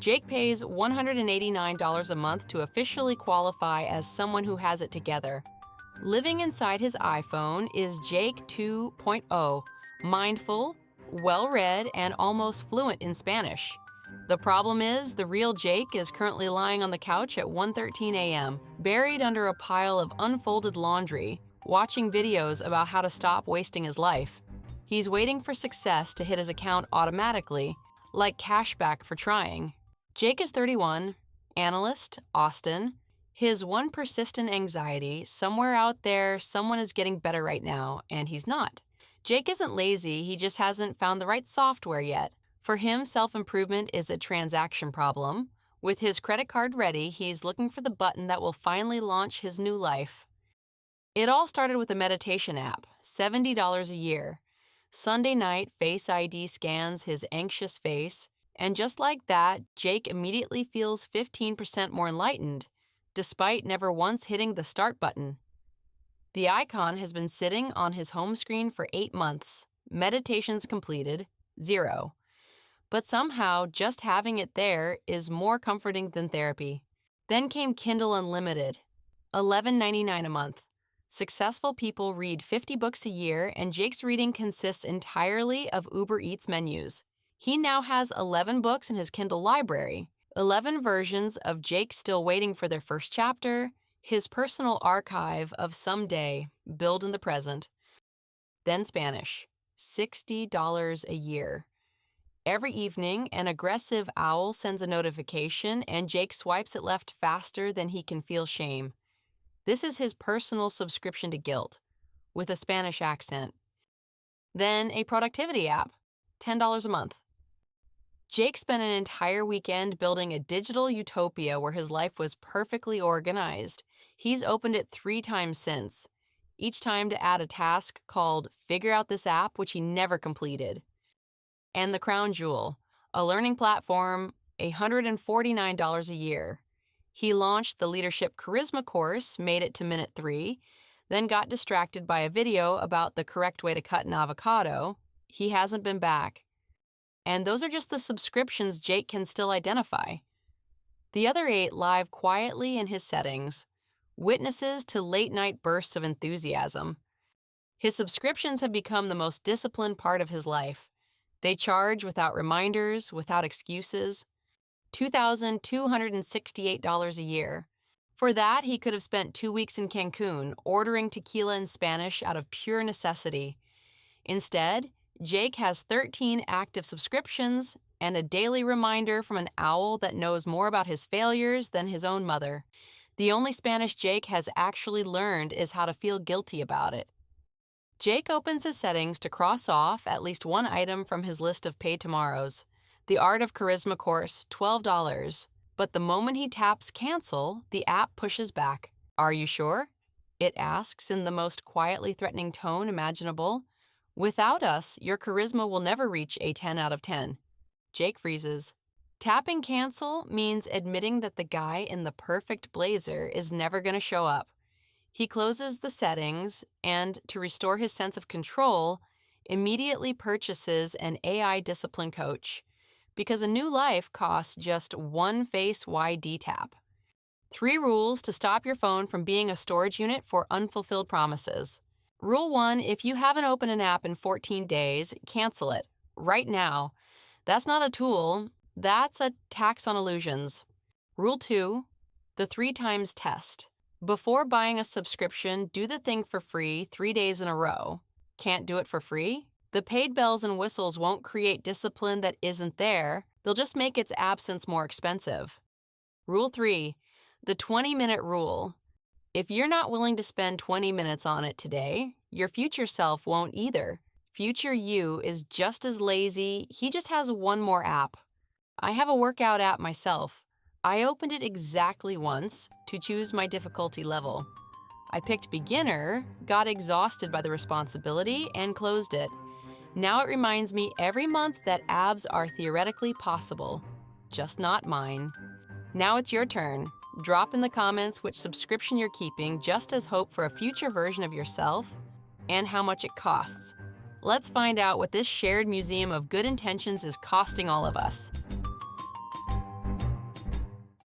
Jake pays $189 a month to officially qualify as someone who has it together. Living inside his iPhone is Jake 2.0, mindful, well-read, and almost fluent in Spanish. The problem is, the real Jake is currently lying on the couch at 1:13 a.m., buried under a pile of unfolded laundry, watching videos about how to stop wasting his life. He's waiting for success to hit his account automatically, like cashback for trying. Jake is 31, analyst, Austin. His one persistent anxiety, somewhere out there, someone is getting better right now, and he's not. Jake isn't lazy, he just hasn't found the right software yet. For him, self-improvement is a transaction problem. With his credit card ready, he's looking for the button that will finally launch his new life. It all started with a meditation app, $70 a year. Sunday night, Face ID scans his anxious face, and just like that, Jake immediately feels 15% more enlightened, despite never once hitting the start button. The icon has been sitting on his home screen for 8 months. Meditations completed, 0. But somehow, just having it there is more comforting than therapy. Then came Kindle Unlimited, $11.99 a month. Successful people read 50 books a year, and Jake's reading consists entirely of Uber Eats menus. He now has 11 books in his Kindle library, 11 versions of Jake still waiting for their first chapter, his personal archive of someday, build in the present. Then Spanish, $60 a year. Every evening, an aggressive owl sends a notification, and Jake swipes it left faster than he can feel shame. This is his personal subscription to guilt, with a Spanish accent. Then a productivity app, $10 a month. Jake spent an entire weekend building a digital utopia where his life was perfectly organized. He's opened it 3 times since, each time to add a task called Figure Out This App, which he never completed. And the crown jewel, a learning platform, $149 a year. He launched the Leadership Charisma course, made it to minute 3, then got distracted by a video about the correct way to cut an avocado. He hasn't been back. And those are just the subscriptions Jake can still identify. The other 8 live quietly in his settings, witnesses to late-night bursts of enthusiasm. His subscriptions have become the most disciplined part of his life. They charge without reminders, without excuses. $2,268 a year. For that, he could have spent 2 weeks in Cancun ordering tequila in Spanish out of pure necessity. Instead, Jake has 13 active subscriptions and a daily reminder from an owl that knows more about his failures than his own mother. The only Spanish Jake has actually learned is how to feel guilty about it. Jake opens his settings to cross off at least one item from his list of paid tomorrows. The Art of Charisma course, $12. But the moment he taps cancel, the app pushes back. Are you sure? It asks in the most quietly threatening tone imaginable. Without us, your charisma will never reach a 10 out of 10. Jake freezes. Tapping cancel means admitting that the guy in the perfect blazer is never going to show up. He closes the settings and, to restore his sense of control, immediately purchases an AI discipline coach, because a new life costs just one Face ID tap. 3 rules to stop your phone from being a storage unit for unfulfilled promises. Rule 1, if you haven't opened an app in 14 days, cancel it, right now. That's not a tool, that's a tax on illusions. Rule 2, the 3 times test. Before buying a subscription, do the thing for free 3 days in a row. Can't do it for free? The paid bells and whistles won't create discipline that isn't there, they'll just make its absence more expensive. Rule 3, the 20-minute rule. If you're not willing to spend 20 minutes on it today, your future self won't either. Future you is just as lazy, he just has one more app. I have a workout app myself. I opened it exactly once to choose my difficulty level. I picked beginner, got exhausted by the responsibility, and closed it. Now it reminds me every month that abs are theoretically possible, just not mine. Now it's your turn. Drop in the comments which subscription you're keeping just as hope for a future version of yourself and how much it costs. Let's find out what this shared museum of good intentions is costing all of us.